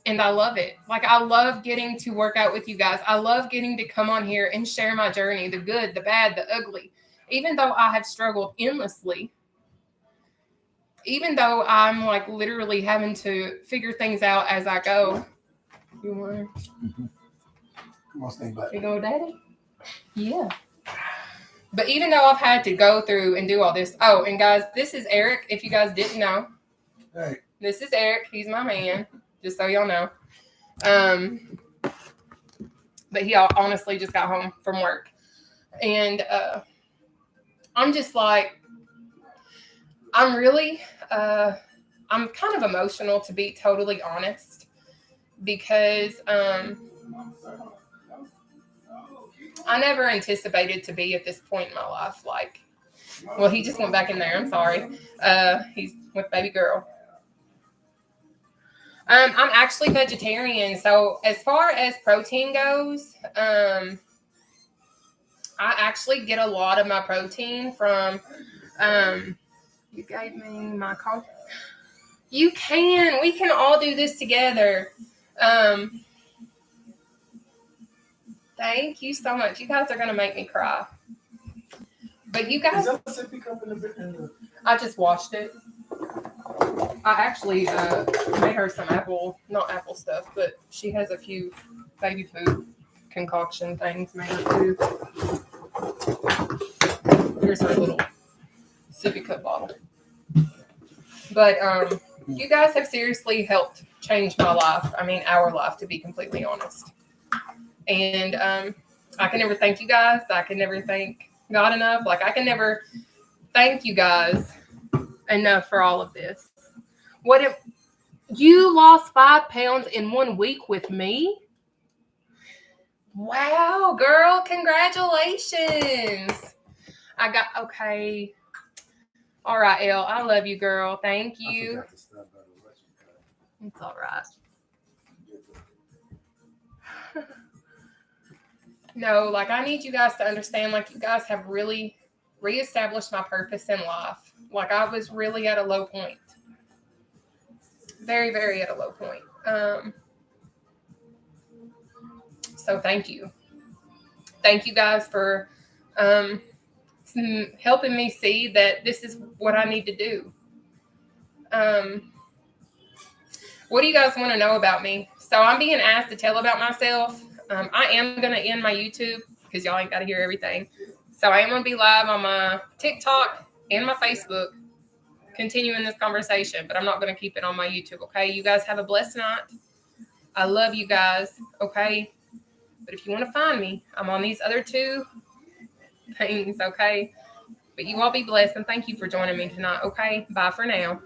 And I love it. Like, I love getting to work out with you guys. I love getting to come on here and share my journey, the good, the bad, the ugly. Even though I have struggled endlessly, even though I'm like literally having to figure things out as I go. You want to? Come on, stay back. You go, Daddy? Yeah. But even though I've had to go through and do all this. Oh, and guys, this is Eric, if you guys didn't know. Hey. This is Eric. He's my man, just so y'all know. But he honestly just got home from work. And I'm just like, I'm really, I'm kind of emotional, to be totally honest, because I never anticipated to be at this point in my life. Like, well, he just went back in there. I'm sorry. He's with baby girl. I'm actually vegetarian. So as far as protein goes, I actually get a lot of my protein from, you gave me my coffee. We can all do this together. Thank you so much. You guys are going to make me cry. But you guys, is that a sippy cup in the... I just washed it. I actually made her some not apple stuff, but she has a few baby food concoction things made too. Here's her little sippy cup bottle. But you guys have seriously helped change my life. I mean, our life, to be completely honest. And I can never thank you guys. I can never thank God enough. Like, I can never thank you guys enough for all of this. You lost 5 pounds in 1 week with me? Wow, girl, congratulations. Okay. All right, Elle, I love you, girl. Thank you. It's all right. No, like, I need you guys to understand, like, you guys have really reestablished my purpose in life. Like, I was really at a low point. Very, very at a low point. So thank you. Thank you guys for helping me see that this is what I need to do. What do you guys want to know about me? So I'm being asked to tell about myself. I am going to end my YouTube because y'all ain't got to hear everything. So I am going to be live on my TikTok and my Facebook, continuing this conversation, but I'm not going to keep it on my YouTube, okay? You guys have a blessed night. I love you guys, okay? But if you want to find me, I'm on these other 2 things, okay? But you all be blessed, and thank you for joining me tonight, okay? Bye for now.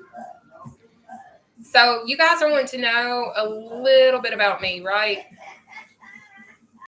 So you guys are wanting to know a little bit about me, right?